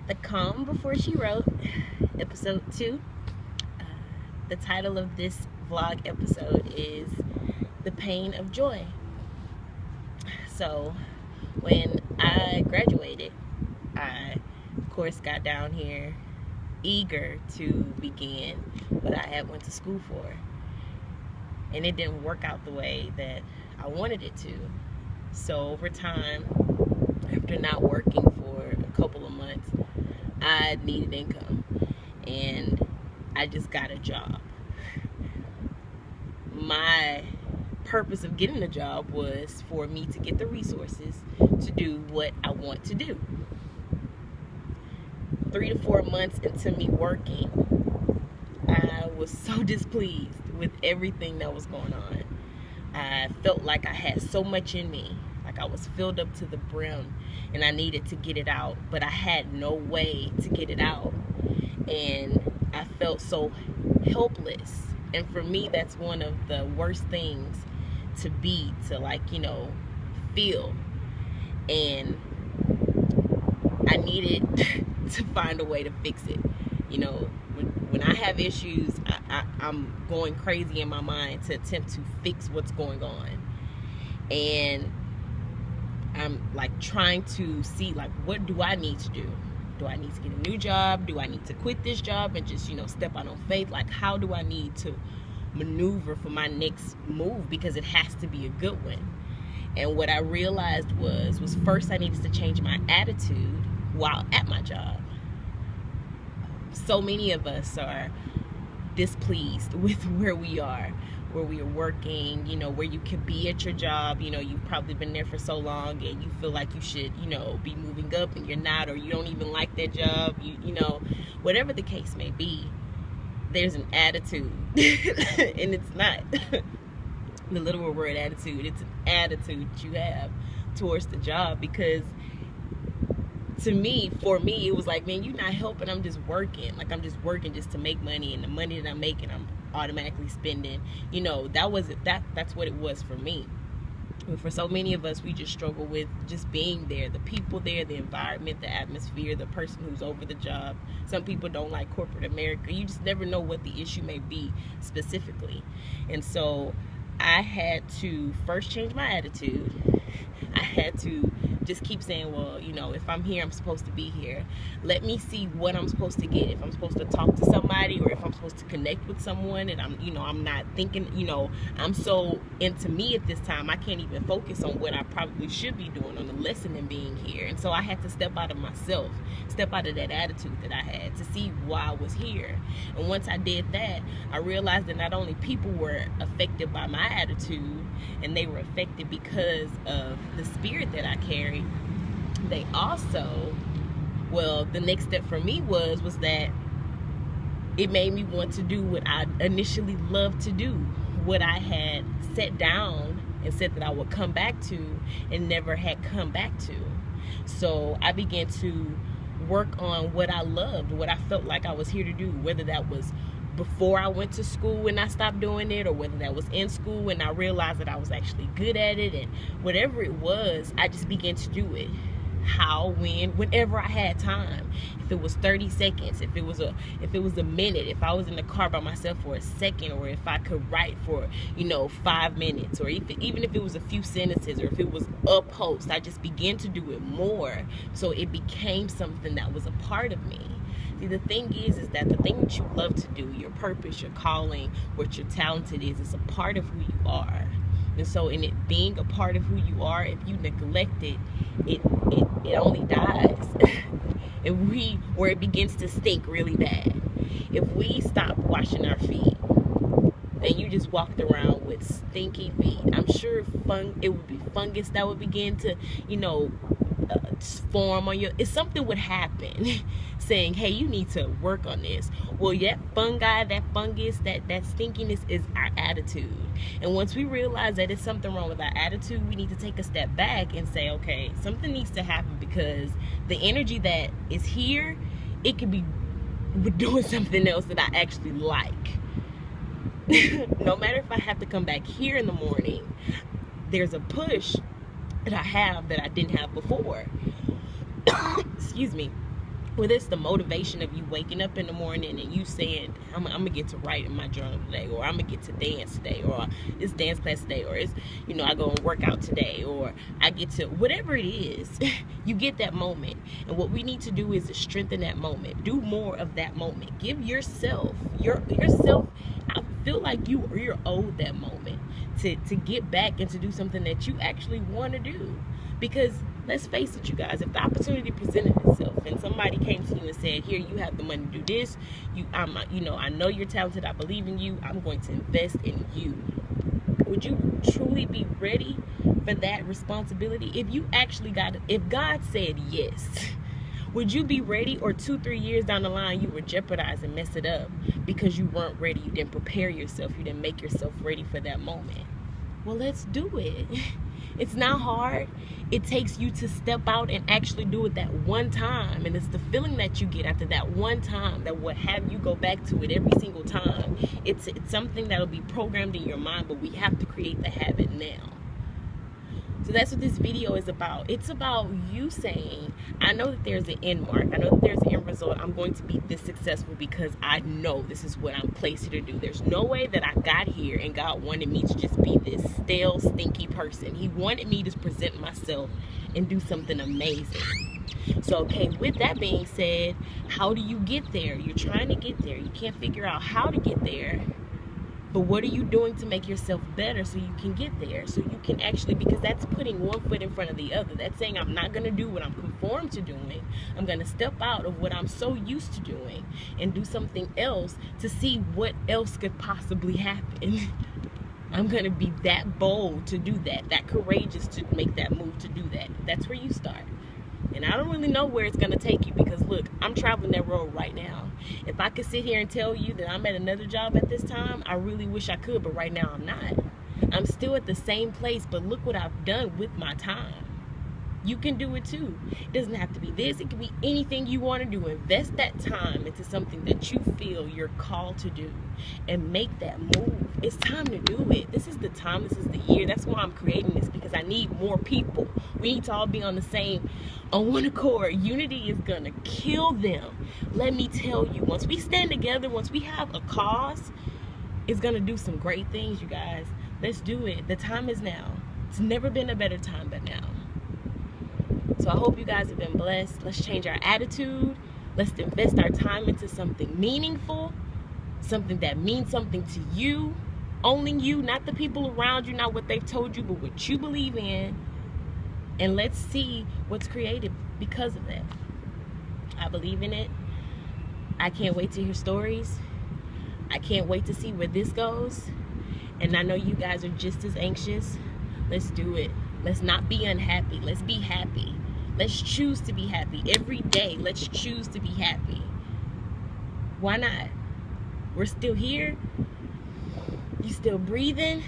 The Calm Before She Wrote, episode 2. Uh, the title of this vlog episode is The Pain of Joy. So, when I graduated, I, of course, got down here eager to begin what I had went to school for. And it didn't work out the way that I wanted it to. So, over time, after not working for a couple of months, I needed income, and I just got a job. My purpose of getting a job was for me to get the resources to do what I want to do. 3 to 4 months into me working, I was so displeased with everything that was going on. I felt like I had so much in me, like I was filled up to the brim, and I needed to get it out, but I had no way to get it out. And I felt so helpless. And for me, that's one of the worst things to be, to feel. And I needed to find a way to fix it. When I have issues, I'm going crazy in my mind to attempt to fix what's going on. And I'm trying to see what do I need to do? Do I need to get a new job? Do I need to quit this job and just step out on faith? How do I need to maneuver for my next move, because it has to be a good one? And what I realized was first I needed to change my attitude while at my job. So many of us are displeased with where we are working, where you could be at your job. You've probably been there for so long and you feel like you should, be moving up, and you're not, or you don't even like that job. Whatever the case may be, there's an attitude. And it's not the literal word attitude, it's an attitude that you have towards the job. Because for me, it was like, man, you're not helping. I'm just working. I'm just working just to make money, and the money that I'm making, I'm automatically spending. That's what it was for me. But for so many of us, we just struggle with just being there, the people there, the environment, the atmosphere, the person who's over the job. Some people don't like corporate America. You just never know what the issue may be specifically. And so I had to first change my attitude. I had to just keep saying, well, if I'm here, I'm supposed to be here. Let me see what I'm supposed to get. If I'm supposed to talk to somebody, or if I'm supposed to connect with someone, and I'm not thinking, I'm so into me at this time, I can't even focus on what I probably should be doing on the lesson and being here. And so I had to step out of myself, step out of that attitude that I had, to see why I was here. And once I did that, I realized that not only people were affected by my attitude, and they were affected because of the spirit that I carry, they also, the next step for me was that it made me want to do what I initially loved to do, what I had set down and said that I would come back to and never had come back to. So I began to work on what I loved, what I felt like I was here to do, whether that was before I went to school and I stopped doing it, or whether that was in school and I realized that I was actually good at it. And whatever it was, I just began to do it. Whenever I had time. If it was 30 seconds, if it was a minute, if I was in the car by myself for a second, or if I could write for 5 minutes, or even if it was a few sentences, or if it was a post, I just began to do it more, so it became something that was a part of me. See, the thing is that the thing that you love to do, your purpose, your calling, what you're talented is a part of who you are. And so in it being a part of who you are, if you neglect it, it only dies. Or it begins to stink really bad. If we stop washing our feet, then you just walked around with stinky feet, I'm sure it would be fungus that would begin to, form on something would happen saying, hey, you need to work on this. Well, that fungi, that fungus, that stinkiness is our attitude. And once we realize that it's something wrong with our attitude, we need to take a step back and say, okay, something needs to happen, because the energy that is here, it could be doing something else that I actually like. No matter if I have to come back here in the morning, there's a push that I have that I didn't have before. Excuse me. Whether it's the motivation of you waking up in the morning and you saying, I'm gonna get to write in my journal today, or I'm gonna get to dance today, or it's dance class today, or it's, you know, I go and work out today, or I get to, whatever it is, you get that moment. And what we need to do is to strengthen that moment. Do more of that moment. Give yourself, yourself, I feel like you're owed that moment to get back and to do something that you actually want to do. Because let's face it, you guys, if the opportunity presented itself and somebody came to you and said, here, you have the money to do this, I know you're talented, I believe in you, I'm going to invest in you, would you truly be ready for that responsibility? If God said yes, would you be ready? Or 2-3 years down the line, you would jeopardize and mess it up because you weren't ready, you didn't prepare yourself, you didn't make yourself ready for that moment? Well, let's do it. It's not hard. It takes you to step out and actually do it that one time. And it's the feeling that you get after that one time that will have you go back to it every single time. It's something that'll be programmed in your mind, but we have to create the habit now. So that's what this video is about. It's about you saying, I know that there's an end mark. I know that there's an end result. I'm going to be this successful because I know this is what I'm placed here to do. There's no way that I got here and God wanted me to just be this stale, stinky person. He wanted me to present myself and do something amazing. So, okay, with that being said, how do you get there? You're trying to get there. You can't figure out how to get there. But what are you doing to make yourself better so you can get there? So you can actually, because that's putting one foot in front of the other. That's saying I'm not going to do what I'm conformed to doing. I'm going to step out of what I'm so used to doing and do something else to see what else could possibly happen. I'm going to be that bold to do that, that courageous to make that move to do that. That's where you start. And I don't really know where it's going to take you because, look, I'm traveling that road right now. If I could sit here and tell you that I'm at another job at this time, I really wish I could, but right now I'm not. I'm still at the same place, but look what I've done with my time. You can do it too. It doesn't have to be this. It can be anything you want to do. Invest that time into something that you feel you're called to do and make that move. It's time to do it. This is the time. This is the year. That's why I'm creating this, because I need more people. We need to all be on one accord. Unity is going to kill them. Let me tell you, once we stand together, once we have a cause, it's going to do some great things, you guys. Let's do it. The time is now. It's never been a better time but now. So I hope you guys have been blessed. Let's change our attitude. Let's invest our time into something meaningful, something that means something to you, owning you, not the people around you, not what they've told you, but what you believe in. And let's see what's created because of that. I believe in it. I can't wait to hear stories. I can't wait to see where this goes. And I know you guys are just as anxious. Let's do it. Let's not be unhappy. Let's be happy. Let's choose to be happy. Every day, let's choose to be happy. Why not? We're still here. You still breathing?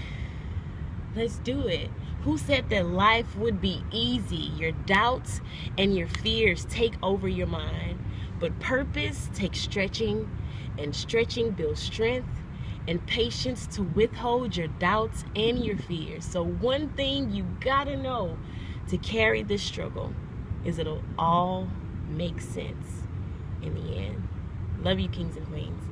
Let's do it. Who said that life would be easy? Your doubts and your fears take over your mind. But purpose takes stretching, and stretching builds strength and patience to withhold your doubts and your fears. So one thing you gotta know to carry this struggle is it'll all make sense in the end. Love you, kings and queens.